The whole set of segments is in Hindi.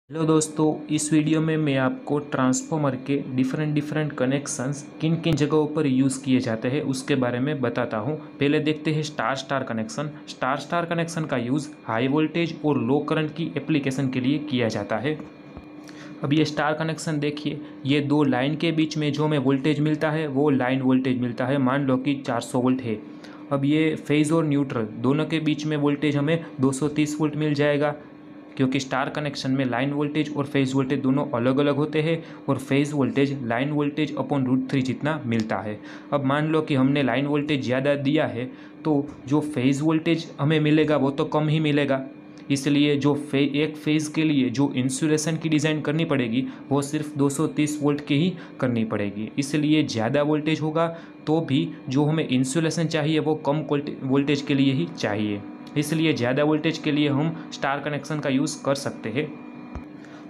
हेलो दोस्तों, इस वीडियो में मैं आपको ट्रांसफार्मर के डिफरेंट कनेक्शंस किन किन जगहों पर यूज़ किए जाते हैं उसके बारे में बताता हूं। पहले देखते हैं star star connection. Star star connection का यूज़ हाई वोल्टेज और लो करंट की एप्लीकेशन के लिए किया जाता है। अब ये स्टार कनेक्शन देखिए, ये दो लाइन के बीच में जो हमें वोल्टेज मिलता है वो लाइन वोल्टेज मिलता है, मान लो कि 400 वोल्ट है। अब ये फेज़ और न्यूट्रल दोनों के बीच में वोल्टेज हमें 230 वोल्ट मिल जाएगा, क्योंकि स्टार कनेक्शन में लाइन वोल्टेज और फेज़ वोल्टेज दोनों अलग अलग होते हैं और phase voltage line voltage upon √3 जितना मिलता है। अब मान लो कि हमने लाइन वोल्टेज ज़्यादा दिया है तो जो फेज़ वोल्टेज हमें मिलेगा वो तो कम ही मिलेगा, इसलिए जो एक फेज़ के लिए जो इंसुलेशन की डिज़ाइन करनी पड़ेगी वो सिर्फ 230 वोल्ट की ही करनी पड़ेगी। इसलिए ज़्यादा वोल्टेज होगा तो भी जो हमें इंसुलेशन चाहिए वो कम वोल्टेज के लिए ही चाहिए, इसलिए ज़्यादा वोल्टेज के लिए हम स्टार कनेक्शन का यूज़ कर सकते हैं।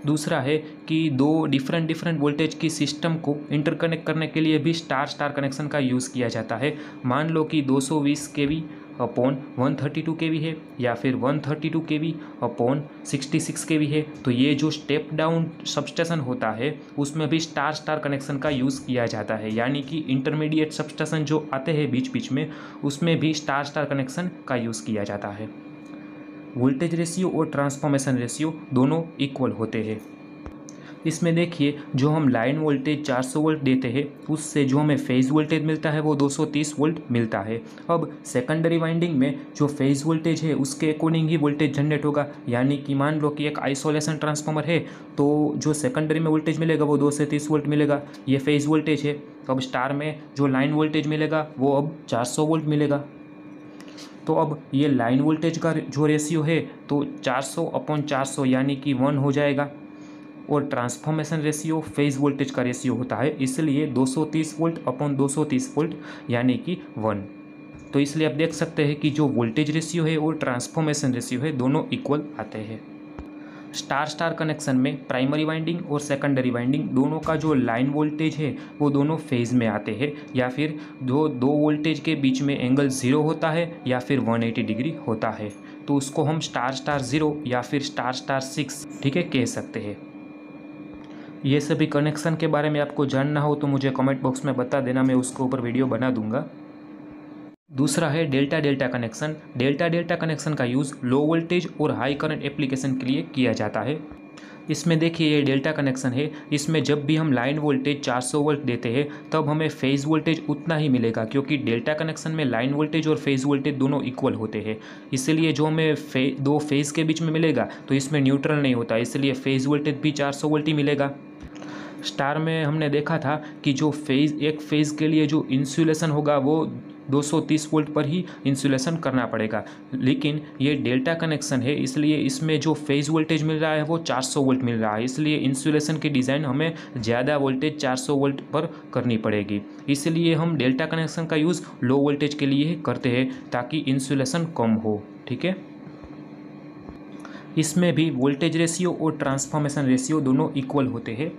दूसरा है कि दो डिफरेंट वोल्टेज की सिस्टम को इंटरकनेक्ट करने के लिए भी स्टार स्टार कनेक्शन का यूज़ किया जाता है। मान लो कि 220 kV अपॉन 132 kV है या फिर 132 kV अपॉन 66 kV है, तो ये जो स्टेप डाउन सबस्टेशन होता है उसमें भी स्टार स्टार कनेक्शन का यूज़ किया जाता है, यानी कि इंटरमीडिएट सबस्टेशन जो आते हैं बीच बीच में उसमें भी स्टार स्टार कनेक्शन का यूज़ किया जाता है। वोल्टेज रेशियो और ट्रांसफॉर्मेशन रेशियो दोनों इक्वल होते हैं। इसमें देखिए, जो हम लाइन वोल्टेज 400 वोल्ट देते हैं उससे जो हमें फेज़ वोल्टेज मिलता है वो 230 वोल्ट मिलता है। अब सेकेंडरी वाइंडिंग में जो फेज़ वोल्टेज है उसके अकॉर्डिंग ही वोल्टेज जनरेट होगा, यानी कि मान लो कि एक आइसोलेशन ट्रांसफार्मर है तो जो सेकेंडरी में वोल्टेज मिलेगा वो 2 से 30 वोल्ट मिलेगा, ये फेज़ वोल्टेज है। अब स्टार में जो लाइन वोल्टेज मिलेगा वो अब 400 वोल्ट मिलेगा। तो अब ये लाइन वोल्टेज का जो रेशियो है तो 400 अपॉन 400 यानी कि 1 हो जाएगा, और ट्रांसफॉर्मेशन रेशियो फेज़ वोल्टेज का रेशियो होता है, इसलिए 230 वोल्ट अपॉन 230 वोल्ट यानी कि 1। तो इसलिए आप देख सकते हैं कि जो वोल्टेज रेशियो है और ट्रांसफॉर्मेशन रेशियो है दोनों इक्वल आते हैं। स्टार स्टार कनेक्शन में प्राइमरी वाइंडिंग और सेकेंडरी वाइंडिंग दोनों का जो लाइन वोल्टेज है वो दोनों फेज़ में आते हैं, या फिर दो वोल्टेज के बीच में एंगल 0 होता है या फिर 180 डिग्री होता है, तो उसको हम स्टार स्टार 0 या फिर स्टार स्टार 6 ठीक है कह सकते हैं। ये सभी कनेक्शन के बारे में आपको जानना हो तो मुझे कमेंट बॉक्स में बता देना, मैं उसके ऊपर वीडियो बना दूंगा। दूसरा है delta delta connection. Delta delta connection का यूज़ लो वोल्टेज और हाई करंट एप्लीकेशन के लिए किया जाता है। इसमें देखिए, ये डेल्टा कनेक्शन है, इसमें जब भी हम लाइन वोल्टेज 400 वोल्ट देते हैं तब हमें फेज़ वोल्टेज उतना ही मिलेगा, क्योंकि डेल्टा कनेक्शन में लाइन वोल्टेज और फेज़ वोल्टेज दोनों इक्वल होते हैं। इसलिए जो हमें दो फेज़ के बीच में मिलेगा तो इसमें न्यूट्रल नहीं होता, इसलिए फेज़ वोल्टेज भी 400 वोल्ट ही मिलेगा। स्टार में हमने देखा था कि जो एक फेज़ के लिए जो इंसुलेशन होगा वो 230 वोल्ट पर ही इंसुलेशन करना पड़ेगा, लेकिन ये डेल्टा कनेक्शन है इसलिए इसमें जो फेज़ वोल्टेज मिल रहा है वो 400 वोल्ट मिल रहा है, इसलिए इंसुलेशन की डिज़ाइन हमें ज़्यादा वोल्टेज 400 वोल्ट पर करनी पड़ेगी। इसलिए हम डेल्टा कनेक्शन का यूज़ लो वोल्टेज के लिए करते हैं ताकि इंसुलेशन कम हो, ठीक है। इसमें भी वोल्टेज रेशियो और ट्रांसफॉर्मेशन रेशियो दोनों इक्वल होते हैं।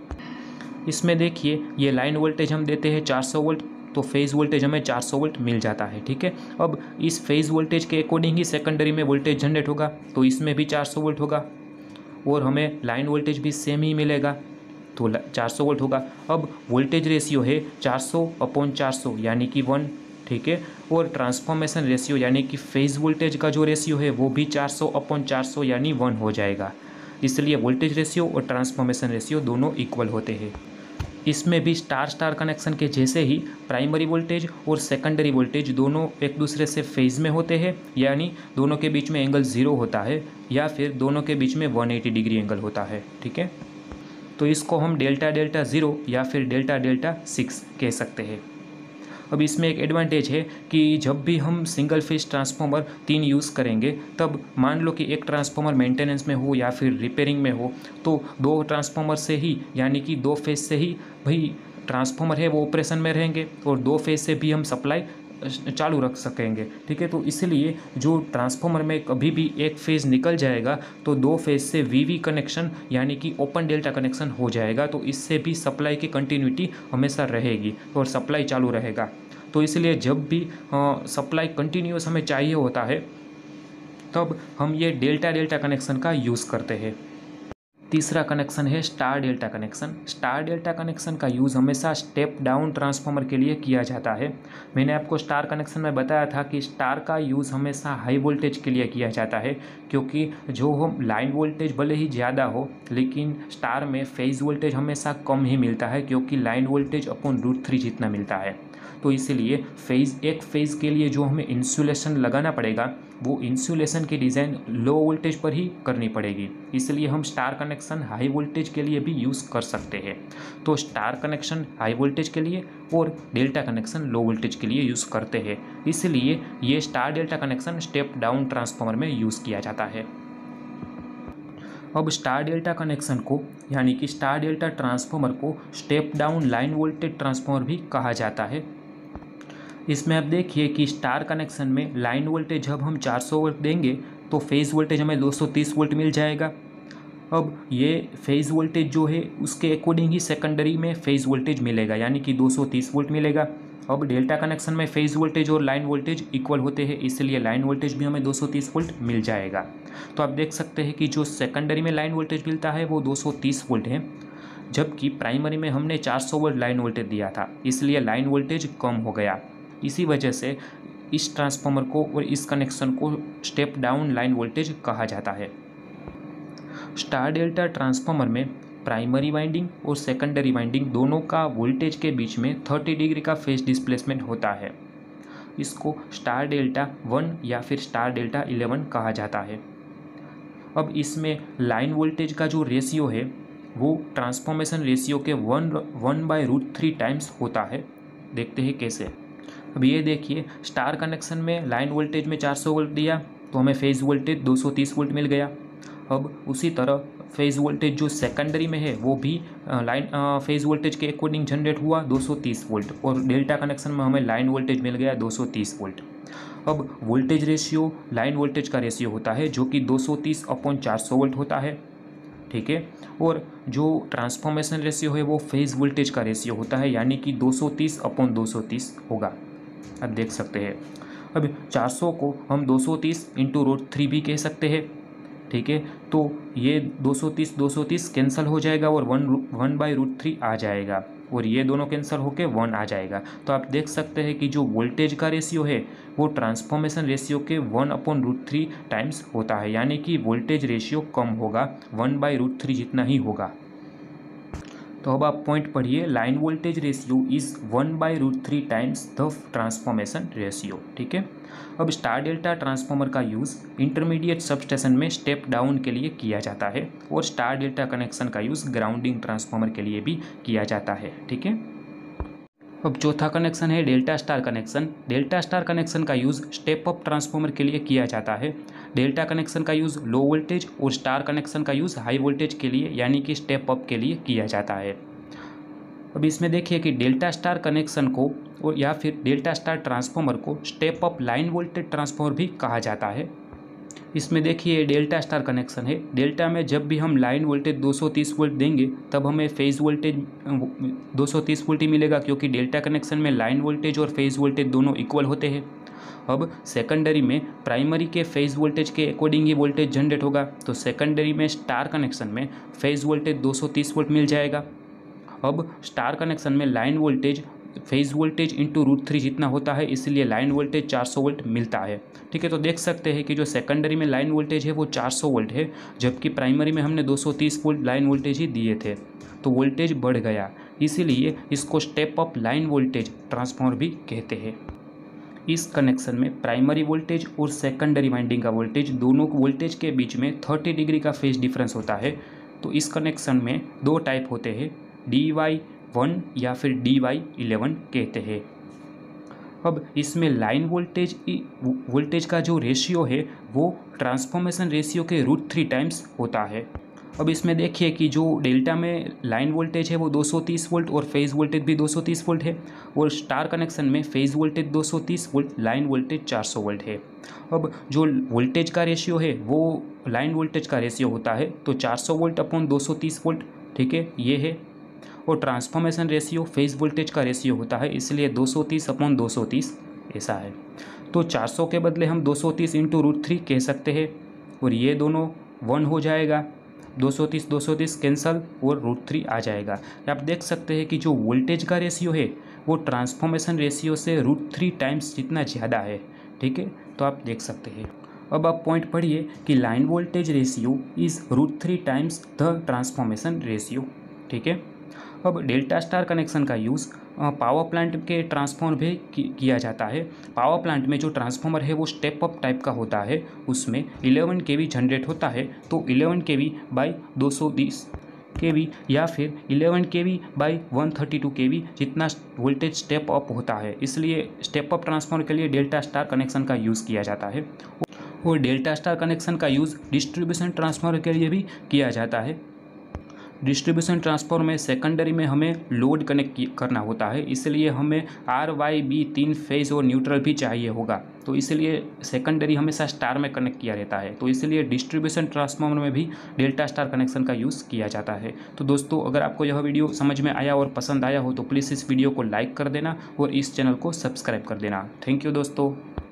इसमें देखिए, ये लाइन वोल्टेज हम देते हैं 400 वोल्ट, तो फेज़ वोल्टेज हमें 400 वोल्ट मिल जाता है, ठीक है। अब इस फेज़ वोल्टेज के अकॉर्डिंग ही सेकेंडरी में वोल्टेज जनरेट होगा, तो इसमें भी 400 वोल्ट होगा और हमें लाइन वोल्टेज भी सेम ही मिलेगा, तो 400 वोल्ट होगा। अब वोल्टेज रेशियो है 400 अपॉन 400 यानी कि 1, ठीक है, और ट्रांसफॉर्मेशन रेशियो यानी कि फेज़ वोल्टेज का जो रेशियो है वो भी 400 अपॉन 400 यानी 1 हो जाएगा। इसलिए वोल्टेज रेशियो और ट्रांसफॉर्मेशन रेशियो दोनों इक्वल होते हैं। इसमें भी स्टार स्टार कनेक्शन के जैसे ही प्राइमरी वोल्टेज और सेकेंडरी वोल्टेज दोनों एक दूसरे से फेज़ में होते हैं, यानी दोनों के बीच में एंगल 0 होता है या फिर दोनों के बीच में 180 डिग्री एंगल होता है, ठीक है। तो इसको हम डेल्टा डेल्टा 0 या फिर डेल्टा डेल्टा 6 कह सकते हैं। अब इसमें एक एडवांटेज है कि जब भी हम सिंगल फेज ट्रांसफार्मर 3 यूज़ करेंगे, तब मान लो कि एक ट्रांसफार्मर मेंटेनेंस में हो या फिर रिपेयरिंग में हो, तो 2 ट्रांसफार्मर से ही यानी कि 2 फेज से ही भाई ट्रांसफार्मर है वो ऑपरेशन में रहेंगे और 2 फेज से भी हम सप्लाई चालू रख सकेंगे, ठीक है। तो इसलिए जो ट्रांसफार्मर में कभी भी एक फेज़ निकल जाएगा तो 2 फेज से वीवी कनेक्शन यानी कि ओपन डेल्टा कनेक्शन हो जाएगा, तो इससे भी सप्लाई की कंटिन्यूटी हमेशा रहेगी और सप्लाई चालू रहेगा। तो इसलिए जब भी सप्लाई कंटिन्यूस हमें चाहिए होता है तब हम ये डेल्टा डेल्टा कनेक्शन का यूज़ करते हैं। तीसरा कनेक्शन है star delta connection. Star delta connection का यूज़ हमेशा स्टेप डाउन ट्रांसफार्मर के लिए किया जाता है। मैंने आपको स्टार कनेक्शन में बताया था कि स्टार का यूज़ हमेशा हाई वोल्टेज के लिए किया जाता है, क्योंकि जो हम लाइन वोल्टेज भले ही ज़्यादा हो लेकिन स्टार में फेज़ वोल्टेज हमेशा कम ही मिलता है, क्योंकि लाइन वोल्टेज अपॉन √3 जितना मिलता है। तो इसीलिए एक फेज़ के लिए जो हमें इंसुलेशन लगाना पड़ेगा वो इंसुलेशन की डिज़ाइन लो वोल्टेज पर ही करनी पड़ेगी। इसलिए हम स्टार कनेक्शन हाई वोल्टेज के लिए भी यूज़ कर सकते हैं। तो स्टार कनेक्शन हाई वोल्टेज के लिए और डेल्टा कनेक्शन लो वोल्टेज के लिए यूज़ करते हैं। इसलिए ये star delta connection step down transformer में यूज़ किया जाता है। अब स्टार डेल्टा कनेक्शन को यानी कि स्टार डेल्टा ट्रांसफार्मर को step down line voltage transformer भी कहा जाता है। इसमें आप देखिए कि स्टार कनेक्शन में लाइन वोल्टेज जब हम 400 वोल्ट देंगे तो फेज़ वोल्टेज हमें 230 वोल्ट मिल जाएगा। अब ये फेज़ वोल्टेज जो है उसके अकॉर्डिंग ही सेकेंडरी में फेज़ वोल्टेज मिलेगा, यानी कि 230 वोल्ट मिलेगा। अब डेल्टा कनेक्शन में फेज़ वोल्टेज और लाइन वोल्टेज इक्वल होते हैं, इसलिए लाइन वोल्टेज भी हमें 230 वोल्ट मिल जाएगा। तो आप देख सकते हैं कि जो सेकेंडरी में लाइन वोल्टेज मिलता है वो 230 वोल्ट है, जबकि प्राइमरी में हमने 400 वोल्ट लाइन वोल्टेज दिया था, इसलिए लाइन वोल्टेज कम हो गया। इसी वजह से इस ट्रांसफार्मर को और इस कनेक्शन को स्टेप डाउन लाइन वोल्टेज कहा जाता है। स्टार डेल्टा ट्रांसफार्मर में प्राइमरी वाइंडिंग और सेकेंडरी वाइंडिंग दोनों का वोल्टेज के बीच में 30 डिग्री का फेज डिस्प्लेसमेंट होता है। इसको स्टार डेल्टा 1 या फिर स्टार डेल्टा 11 कहा जाता है। अब इसमें लाइन वोल्टेज का जो रेशियो है वो ट्रांसफॉर्मेशन रेशियो के 1/√3 टाइम्स होता है। देखते हैं कैसे। अब ये देखिए, स्टार कनेक्शन में लाइन वोल्टेज में 400 वोल्ट दिया तो हमें फेज़ वोल्टेज 230 वोल्ट मिल गया। अब उसी तरह फेज़ वोल्टेज जो सेकेंडरी में है वो भी लाइन फेज़ वोल्टेज के अकॉर्डिंग जनरेट हुआ 230 वोल्ट, और डेल्टा कनेक्शन में हमें लाइन वोल्टेज मिल गया 230 वोल्ट। अब वोल्टेज रेशियो लाइन वोल्टेज का रेशियो होता है जो कि 230/400 वोल्ट होता है, ठीक है। और जो ट्रांसफॉर्मेशन रेशियो है वो फेज़ वोल्टेज का रेशियो होता है, यानी कि 230/230 होगा। अब देख सकते हैं। अब 400 को हम 230 × √3 भी कह सकते हैं, ठीक है। तो ये 230 कैंसिल हो जाएगा और 1/√3 आ जाएगा, और ये दोनों कैंसिल होके 1 आ जाएगा। तो आप देख सकते हैं कि जो वोल्टेज का रेशियो है वो ट्रांसफॉर्मेशन रेशियो के 1/√3 टाइम्स होता है, यानी कि वोल्टेज रेशियो कम होगा, 1/√3 जितना ही होगा। तो अब आप पॉइंट पढ़िए, line voltage ratio is 1/√3 times the transformation ratio, ठीक है। अब स्टार डेल्टा ट्रांसफार्मर का यूज़ इंटरमीडिएट सबस्टेशन में स्टेप डाउन के लिए किया जाता है, और स्टार डेल्टा कनेक्शन का यूज़ ग्राउंडिंग ट्रांसफार्मर के लिए भी किया जाता है, ठीक है। अब चौथा कनेक्शन है delta star connection. Delta star connection का यूज़ स्टेप अप ट्रांसफार्मर के लिए किया जाता है। डेल्टा कनेक्शन का यूज़ लो वोल्टेज और स्टार कनेक्शन का यूज़ हाई वोल्टेज के लिए यानी कि स्टेप अप के लिए किया जाता है। अब इसमें देखिए कि डेल्टा स्टार कनेक्शन को और या फिर डेल्टा स्टार ट्रांसफार्मर को step up line voltage transformer भी कहा जाता है। इसमें देखिए डेल्टा स्टार कनेक्शन है। डेल्टा में जब भी हम लाइन वोल्टेज 230 वोल्ट देंगे तब हमें फेज़ वोल्टेज 230 वोल्ट ही मिलेगा, क्योंकि डेल्टा कनेक्शन में लाइन वोल्टेज और फेज़ वोल्टेज दोनों इक्वल होते हैं। अब सेकेंडरी में प्राइमरी के फेज़ वोल्टेज के अकॉर्डिंग ही वोल्टेज जनरेट होगा, तो सेकेंडरी में स्टार कनेक्शन में फेज़ वोल्टेज 230 वोल्ट मिल जाएगा। अब स्टार कनेक्शन में लाइन वोल्टेज फेज़ वोल्टेज × √3 जितना होता है, इसलिए लाइन वोल्टेज 400 वोल्ट मिलता है, ठीक है। तो देख सकते हैं कि जो सेकेंडरी में लाइन वोल्टेज है वो 400 वोल्ट है, जबकि प्राइमरी में हमने 230 वोल्ट लाइन वोल्टेज ही दिए थे, तो वोल्टेज बढ़ गया, इसीलिए इसको step up line voltage transformer भी कहते हैं। इस कनेक्शन में प्राइमरी वोल्टेज और सेकेंडरी वाइंडिंग का वोल्टेज, दोनों वोल्टेज के बीच में 30 डिग्री का फेज डिफरेंस होता है। तो इस कनेक्शन में दो टाइप होते हैं, DY1 या फिर DY11 कहते हैं। अब इसमें लाइन वोल्टेज का जो रेशियो है वो ट्रांसफॉर्मेशन रेशियो के √3 टाइम्स होता है। अब इसमें देखिए कि जो डेल्टा में लाइन वोल्टेज है वो 230 वोल्ट और फेज़ वोल्टेज भी 230 वोल्ट है, और स्टार कनेक्शन में phase voltage 230 volt, line voltage 400 volt है। अब जो वोल्टेज का रेशियो है वो लाइन वोल्टेज का रेशियो होता है, तो 400 वोल्ट अपॉन 230 वोल्ट, ठीक है, ये है। और ट्रांसफॉर्मेशन रेशियो फेज़ वोल्टेज का रेशियो होता है, इसलिए 230/230 ऐसा है। तो 400 के बदले हम 230 × √3 कह सकते हैं, और ये दोनों 1 हो जाएगा। 230 कैंसल और √3 आ जाएगा। आप देख सकते हैं कि जो वोल्टेज का रेशियो है वो ट्रांसफॉर्मेशन रेशियो से √3 टाइम्स जितना ज़्यादा है। ठीक है, तो आप देख सकते हैं। अब आप पॉइंट पढ़िए कि line voltage ratio is √3 times the transformation ratio. ठीक है, अब डेल्टा स्टार कनेक्शन का यूज़ पावर प्लांट के ट्रांसफॉर्मर भी किया जाता है। पावर प्लांट में जो ट्रांसफॉर्मर है वो स्टेप अप टाइप का होता है, उसमें 11 kV जनरेट होता है, तो 11 kV बाई 220 kV या फिर 11 kV बाई 132 kV जितना वोल्टेज स्टेप अप होता है, इसलिए स्टेप अप ट्रांसफॉर्मर के लिए डेल्टा स्टार कनेक्शन का यूज़ किया जाता है। और डेल्टा स्टार कनेक्शन का यूज़ डिस्ट्रीब्यूशन ट्रांसफॉर्मर के लिए भी किया जाता है। डिस्ट्रीब्यूशन ट्रांसफॉर्मर में सेकेंडरी में हमें लोड कनेक्ट करना होता है, इसलिए हमें RYB 3 फेज और न्यूट्रल भी चाहिए होगा, तो इसलिए सेकेंडरी हमेशा स्टार में कनेक्ट किया रहता है, तो इसलिए डिस्ट्रीब्यूशन ट्रांसफॉर्मर में भी डेल्टा स्टार कनेक्शन का यूज़ किया जाता है। तो दोस्तों, अगर आपको यह वीडियो समझ में आया और पसंद आया हो तो प्लीज़ इस वीडियो को लाइक कर देना और इस चैनल को सब्सक्राइब कर देना। थैंक यू दोस्तों।